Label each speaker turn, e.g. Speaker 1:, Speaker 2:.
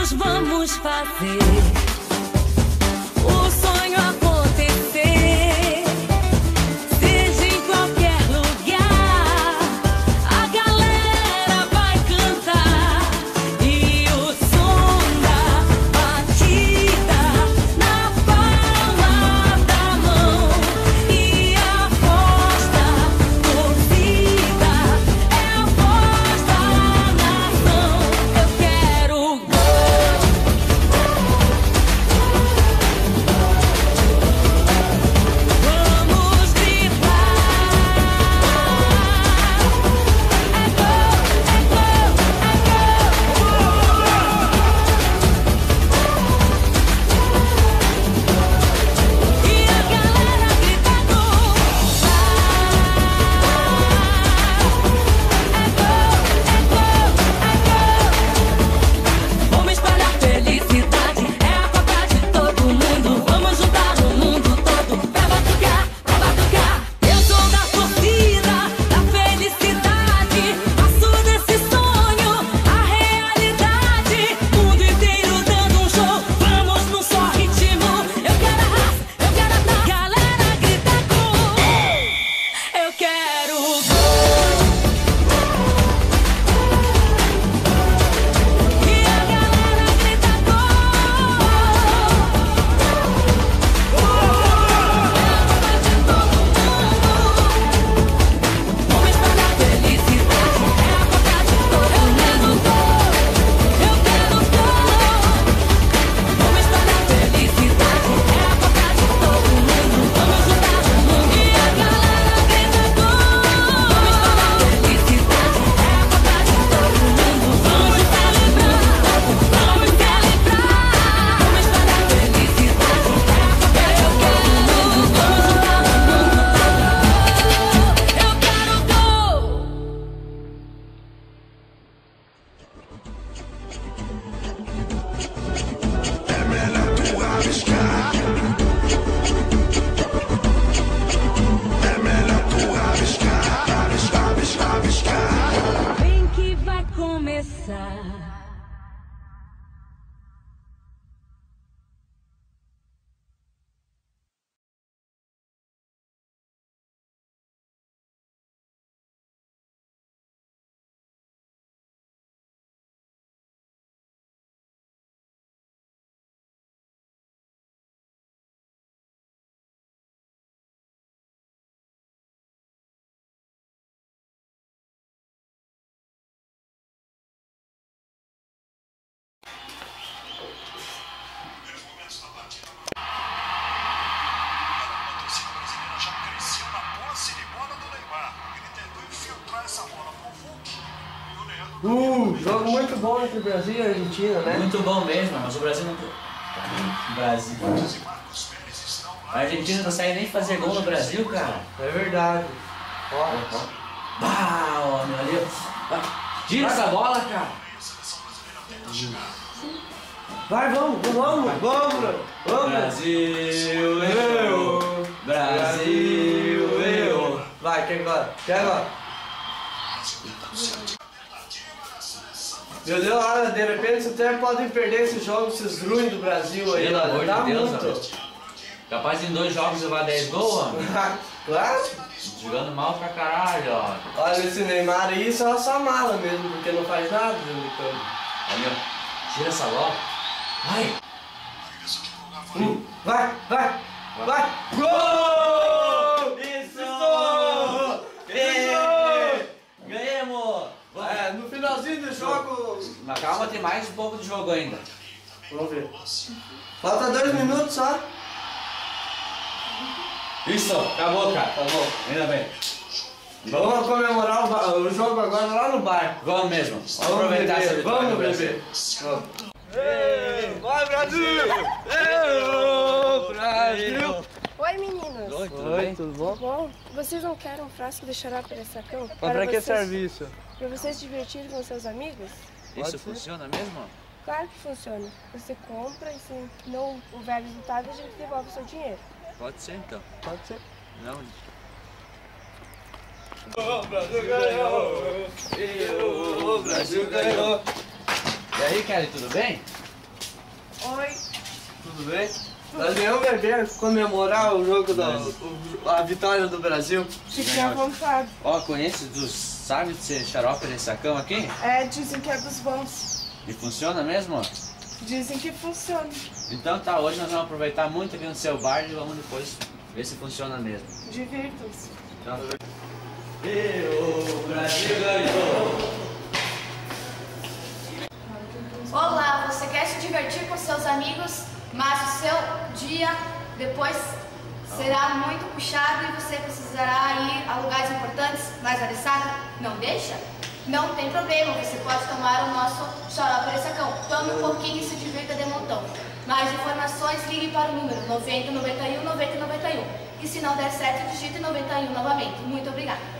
Speaker 1: juntos vamos fazer o sonho acontecer. Seja em qualquer lugar, a galera vai cantar e o som da batida na palma da mão e a voz da torcida é a voz da nação. Eu quero gol. Vamos gritar. É gol, é gol, e a galera grita gol. Vamos espalhar felicidade, é a Copa de todo mundo. Vamos juntar o mundo todo pra batucar, pra batucar. Eu sou da torcida, da felicidade. Faço desse sonho a realidade. Mundo inteiro dando um show, vamos num só ritmo. Eu quero a raça, eu quero a galera grita gol. Eu quero gol. E a galera grita gol. Vamos espalhar felicidade, é a Copa de todo mundo. Eu quero gol. Vamos espalhar felicidade, é a Copa de todo mundo. Vamos juntar o mundo e a galera grita gol. Vamos espalhar felicidade, é a Copa de todo mundo. Vamos celebrar, vamos celebrar. Vamos espalhar felicidade, é a Copa. Eu quero gol. Vamos juntar o mundo todo. Eu quero gol.
Speaker 2: É melhor tu arriscar. É melhor tu arriscar. Arriscar, arriscar, arriscar.
Speaker 1: Vem que vai começar.
Speaker 3: A torcida brasileira já cresceu na posse de bola do Neymar. Ele tentou infiltrar essa bola pro Hulk e o Leandro.
Speaker 4: Jogo muito bom entre Brasil e Argentina, né?
Speaker 5: Muito bom mesmo, mas o Brasil não. Brasil.
Speaker 3: E Marcos Pérez estão lá.
Speaker 5: A Argentina não consegue nem fazer gol no Brasil, cara.
Speaker 4: É verdade. Ó,
Speaker 5: Bah, homem, ali. Tira essa bola, cara.
Speaker 3: A seleção brasileira tenta chegar.
Speaker 4: vai, vamos, Bruno. Vamos.
Speaker 5: Brasil, eu. Brasil, eu.
Speaker 4: Vai, quer agora? Meu Deus, olha, de repente vocês até podem perder esse jogo, esses ruins do Brasil aí,
Speaker 5: Pelo
Speaker 4: olha.
Speaker 5: amor
Speaker 4: Tá
Speaker 5: de Deus,
Speaker 4: muito.
Speaker 5: homem. Capaz de em 2 jogos levar 10 gols, homem.
Speaker 4: Claro.
Speaker 5: Jogando mal pra caralho, ó.
Speaker 4: Olha, esse Neymar aí só mala mesmo, porque não faz nada dentro de campo.
Speaker 5: Olha, tira essa bola. Vai.
Speaker 4: Vai! Gol!
Speaker 5: Isso! Ganhamos!
Speaker 4: É, no finalzinho do jogo.
Speaker 5: Mas calma, tem mais um pouco de jogo ainda.
Speaker 4: Vamos ver. Falta 2 minutos só.
Speaker 5: Isso, acabou, cara.
Speaker 4: Acabou.
Speaker 5: Ainda bem.
Speaker 4: Vamos comemorar o jogo agora lá no bar.
Speaker 5: Vamos mesmo. Vamos aproveitar essa vitória
Speaker 4: Vamos
Speaker 5: do Brasil.
Speaker 4: beber. Vai, Brasil! Brasil!
Speaker 6: Oi, meninos.
Speaker 4: Oi, tudo bom?
Speaker 6: Bom, vocês não querem um frasco de xarope ressacão?
Speaker 4: Mas pra que serve isso?
Speaker 6: Para vocês se divertirem com seus amigos?
Speaker 5: Isso funciona mesmo?
Speaker 6: Claro que funciona. Você compra e se não houver resultado, a gente devolve o seu dinheiro.
Speaker 5: Pode ser então.
Speaker 4: Pode ser.
Speaker 5: Não.
Speaker 4: O Brasil ganhou! O Brasil ganhou!
Speaker 5: E aí, Kelly, tudo bem?
Speaker 6: Oi.
Speaker 4: Tudo bem? Nós viemos beber, comemorar o jogo a vitória do Brasil.
Speaker 6: Fiquem à vontade.
Speaker 5: Ó, conhece dos sabe de ser xarope nesse sacão aqui?
Speaker 6: É, dizem que é dos bons.
Speaker 5: E funciona mesmo?
Speaker 6: Dizem que funciona.
Speaker 5: Então tá, hoje nós vamos aproveitar muito aqui no seu bar e vamos depois ver se funciona mesmo.
Speaker 6: Divirtam-se.
Speaker 5: Então, o Brasil ganhou!
Speaker 7: Olá, você quer se divertir com seus amigos, mas o seu dia depois será muito puxado e você precisará ir a lugares importantes, mas a ressaca não deixa? Não tem problema, você pode tomar o nosso xarope ressacão. Tome um pouquinho e se divirta de montão. Mais informações, ligue para o número 90 91 90 91. E se não der certo, digite 91 novamente. Muito obrigada.